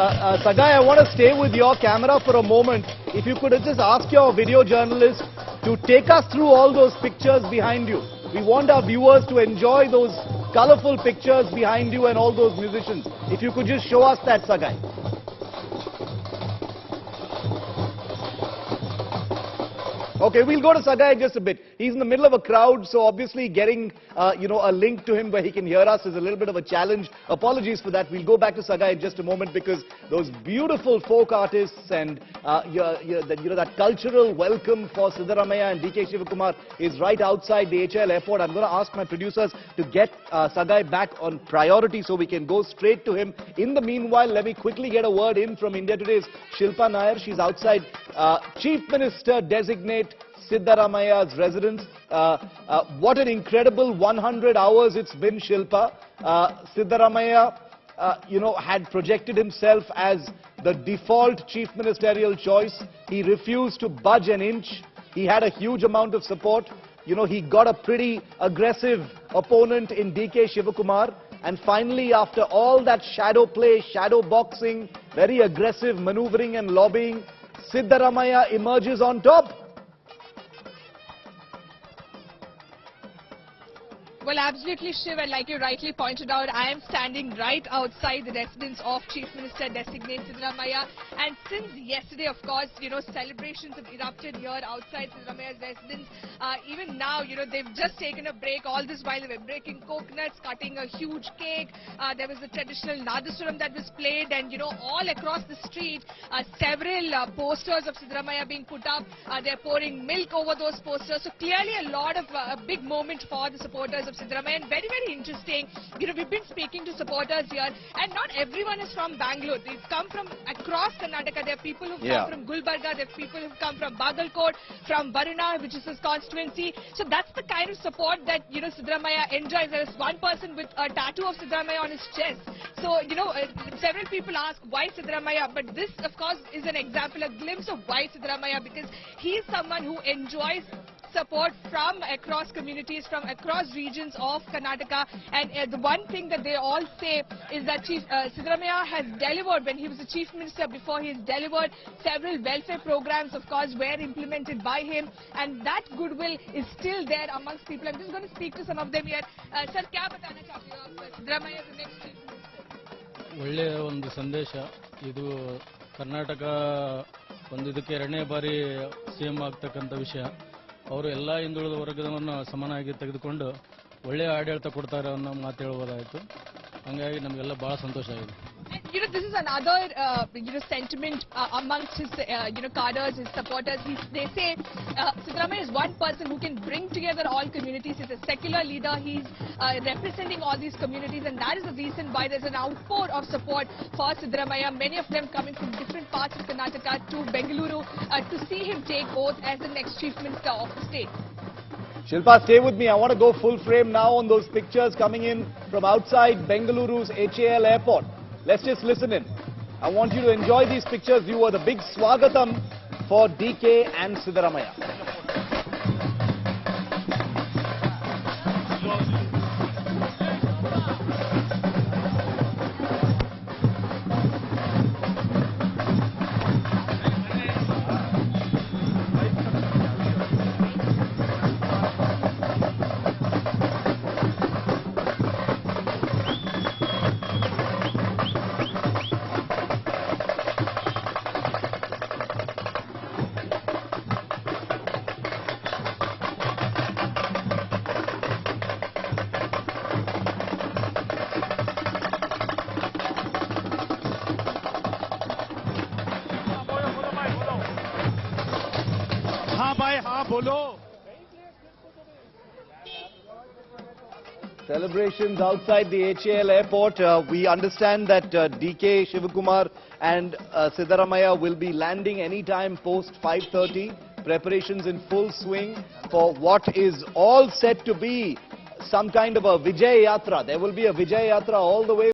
Sagai, I want to stay with your camera for a moment. If you could just ask your video journalist to take us through all those pictures behind you. We want our viewers to enjoy those colorful pictures behind you and all those musicians. If you could just show us that, Sagai. Okay, we'll go to Sagai in just a bit. He's in the middle of a crowd, so obviously getting, a link to him where he can hear us is a little bit of a challenge. Apologies for that. We'll go back to Sagai in just a moment because those beautiful folk artists and that cultural welcome for Siddaramaiah and DK Shivakumar is right outside the HL airport. I'm going to ask my producers to get Sagai back on priority so we can go straight to him. In the meanwhile, let me quickly get a word in from India Today's Shilpa Nair. She's outside Chief Minister Designate Siddaramaiah's residence. What an incredible 100 hours it's been, Shilpa. Siddaramaiah, had projected himself as the default chief ministerial choice. He refused to budge an inch. He had a huge amount of support. He got a pretty aggressive opponent in DK Shivakumar. And finally, after all that shadow play, shadow boxing, very aggressive maneuvering and lobbying, Siddaramaiah emerges on top. Well, absolutely, Shiv, and like you rightly pointed out, I am standing right outside the residence of Chief Minister Designate Siddaramaiah. And since yesterday, of course, celebrations have erupted here outside Siddaramaiah's residence. Even now, they've just taken a break. All this while they were breaking coconuts, cutting a huge cake. There was a traditional Nadasuram that was played, and all across the street, several posters of Siddaramaiah being put up. They're pouring milk over those posters. So clearly a lot of a big moment for the supporters of Siddaramaiah, and very, very interesting. We've been speaking to supporters here, and not everyone is from Bangalore. They've come from across Karnataka. There are people who've come from Gulbarga. There are people who've come from Bagalkot, from Varuna, which is his constituency. So that's the kind of support that Siddaramaiah enjoys. There is one person with a tattoo of Siddaramaiah on his chest. So several people ask why Siddaramaiah, but this, of course, is an example, a glimpse of why Siddaramaiah, because he is someone who enjoys support from across communities, from across regions of Karnataka. And the one thing that they all say is that Siddaramaiah has delivered. When he was the Chief Minister before, he has delivered several welfare programs, of course, were implemented by him. And that goodwill is still there amongst people. I'm just going to speak to some of them here. Sir, क्या बताना चाहते हो आप? Siddaramaiah is the next Chief Minister. ಒಳ್ಳೆಯ ಒಂದು ಸಂದೇಶ ಇದು ಕರ್ನಾಟಕ ಒಂದು ಇದಕ್ಕೆ ಎರಡನೇ ಬಾರಿ ಸಿಎಂ ಆಗ್ತಕ್ಕಂಥ ವಿಷಯ ಅವರು ಎಲ್ಲ ಹಿಂದುಳಿದ ವರ್ಗವನ್ನು ಸಮನಾಗಿ ತೆಗೆದುಕೊಂಡು ಒಳ್ಳೆಯ ಆಡಳಿತ ಕೊಡ್ತಾರೆ ಅನ್ನೋ ಮಾತು ಹೇಳಬಹುದಾಯಿತು ಹಾಗಾಗಿ ನಮಗೆಲ್ಲ ಬಹಳ ಸಂತೋಷ ಆಗಿದೆ This is another sentiment amongst his cadres, his supporters. They say Siddaramaiah is one person who can bring together all communities. He's a secular leader. He's representing all these communities, and that is the reason why there's an outpour of support for Siddaramaiah. Many of them coming from different parts of Karnataka to Bengaluru to see him take oath as the next Chief Minister of the state. Shilpa, stay with me. I want to go full frame now on those pictures coming in from outside Bengaluru's HAL airport. Let's just listen in. I want you to enjoy these pictures. You were the big swagatam for DK and Siddaramaiah. Celebrations outside the HAL airport. We understand that DK Shivakumar and Siddaramaiah will be landing anytime post 5:30. Preparations in full swing for what is all set to be some kind of a Vijay Yatra. There will be a Vijay Yatra all the way